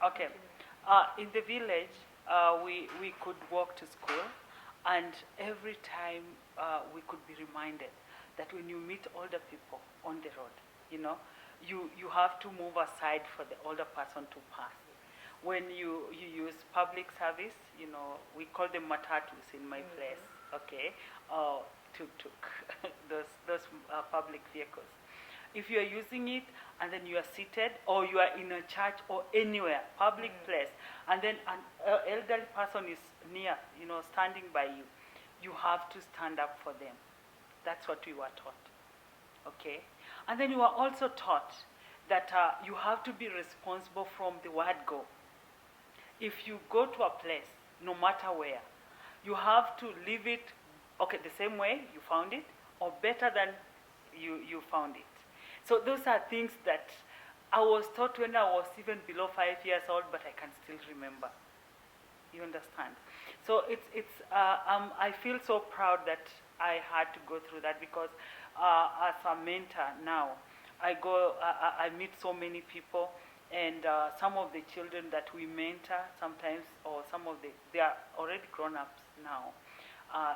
Okay. In the village, we could walk to school, and every time we could be reminded that when you meet older people on the road, you know, you have to move aside for the older person to pass. When you use public service, you know, we call them matatus in my place, okay, tuk-tuk, those public vehicles. If you are using it and then you are seated or you are in a church or anywhere, public place, and then an elderly person is near, you know, standing by you, you have to stand up for them. That's what we were taught. Okay? And then you are also taught that you have to be responsible from the word go. If you go to a place, no matter where, you have to leave it, okay, the same way you found it, or better than you found it. So those are things that I was taught when I was even below 5 years old, but I can still remember. You understand? So I feel so proud that I had to go through that, because as a mentor now, I meet so many people, and some of the children that we mentor sometimes, or they are already grown-ups now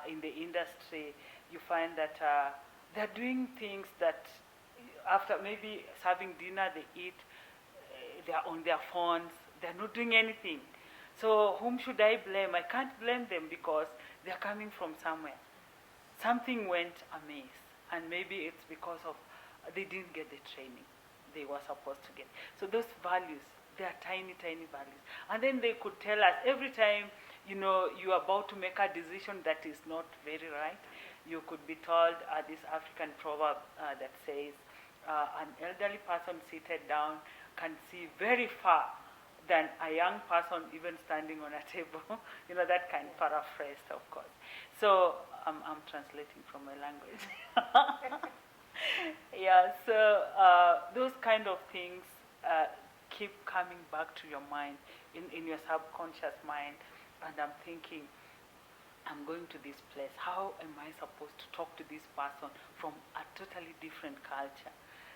in the industry. You find that they're doing things that after maybe serving dinner, they eat, they're on their phones, they're not doing anything. So whom should I blame? I can't blame them, because they're coming from somewhere. Something went amiss, and maybe it's because of they didn't get the training they were supposed to get. So those values, they are tiny, tiny values. And then they could tell us every time, you know, you're about to make a decision that is not very right, you could be told this African proverb that says, an elderly person seated down can see very far than a young person even standing on a table. You know, that kind of paraphrased, of course. So I'm translating from my language. Yeah, so those kind of things keep coming back to your mind, in your subconscious mind, and I'm thinking, I'm going to this place. How am I supposed to talk to this person from a totally different culture?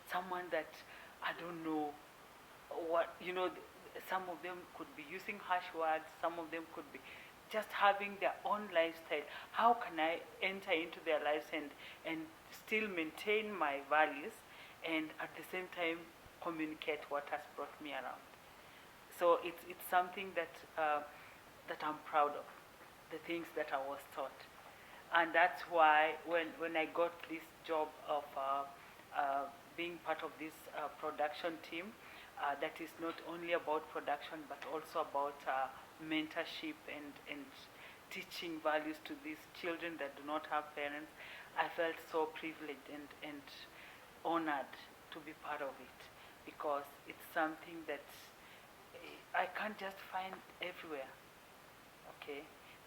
Someone that I don't know what, you know, some of them could be using harsh words, some of them could be just having their own lifestyle. How can I enter into their lives and still maintain my values, and at the same time communicate what has brought me around? So it's something that that I'm proud of, the things that I was taught. And that's why when I got this job of being part of this production team, that is not only about production, but also about mentorship and teaching values to these children that do not have parents, I felt so privileged and honored to be part of it, because it's something that I can't just find everywhere. Okay,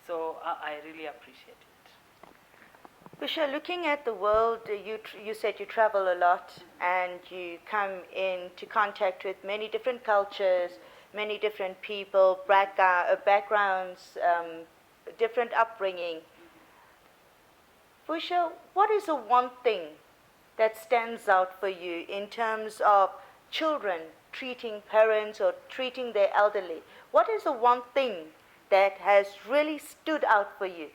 so I really appreciate it. Busha, looking at the world, you said you travel a lot, and you come into contact with many different cultures, many different people, backgrounds, different upbringing. Busha, what is the one thing that stands out for you in terms of children treating parents or treating their elderly? What is the one thing that has really stood out for you?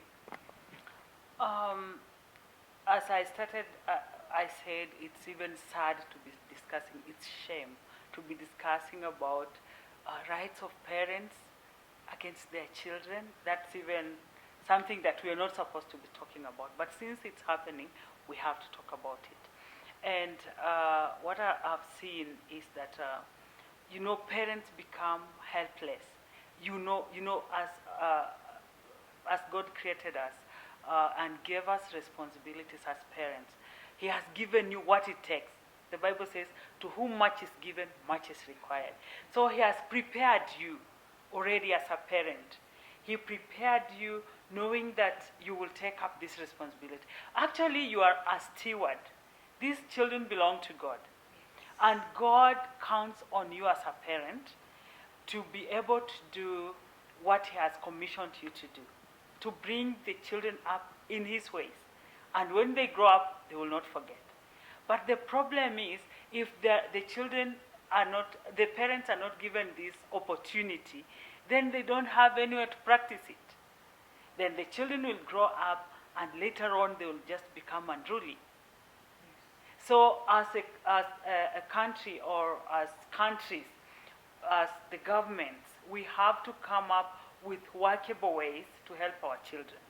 As I started, I said it's even sad to be discussing, it's shame to be discussing about rights of parents against their children. That's even something that we are not supposed to be talking about. But since it's happening, we have to talk about it. And what I've seen is that, you know, parents become helpless. You know, as God created us, and gave us responsibilities as parents, He has given you what it takes. The Bible says, to whom much is given, much is required. So He has prepared you already as a parent. He prepared you knowing that you will take up this responsibility. Actually, you are a steward. These children belong to God. And God counts on you as a parent to be able to do what He has commissioned you to do, to bring the children up in His ways. And when they grow up, they will not forget. But the problem is, if the children the parents are not given this opportunity, then they don't have anywhere to practice it. Then the children will grow up and later on they will just become unruly. So as a country or as countries, as the governments, we have to come up with workable ways to help our children.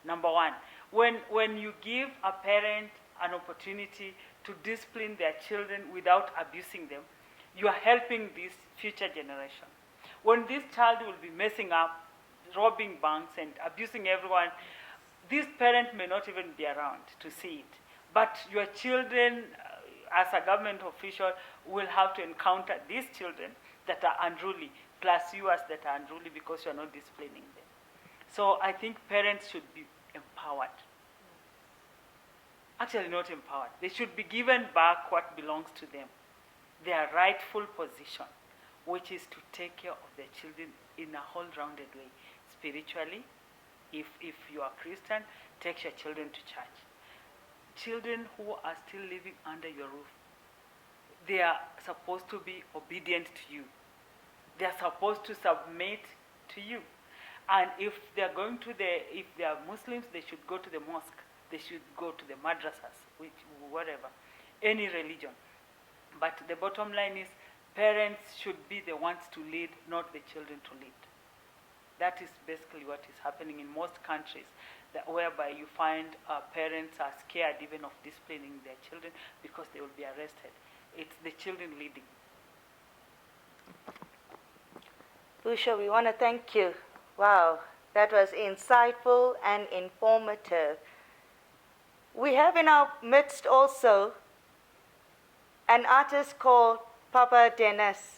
Number one, when you give a parent an opportunity to discipline their children without abusing them, you are helping this future generation. When this child will be messing up, robbing banks and abusing everyone, this parent may not even be around to see it. But your children, as a government official, will have to encounter these children that are unruly, plus you as that are unruly because you are not disciplining them. So I think parents should be empowered. Actually not empowered. They should be given back what belongs to them, their rightful position, which is to take care of their children in a whole-rounded way. Spiritually, if you are Christian, take your children to church. Children who are still living under your roof, they are supposed to be obedient to you. They are supposed to submit to you. And if they are if they are Muslims, they should go to the mosque. They should go to the madrasas, whatever, any religion. But the bottom line is, parents should be the ones to lead, not the children to lead. That is basically what is happening in most countries, whereby you find parents are scared even of disciplining their children because they will be arrested. It's the children leading. Busha, we want to thank you. Wow, that was insightful and informative. We have in our midst also an artist called Papa Denis.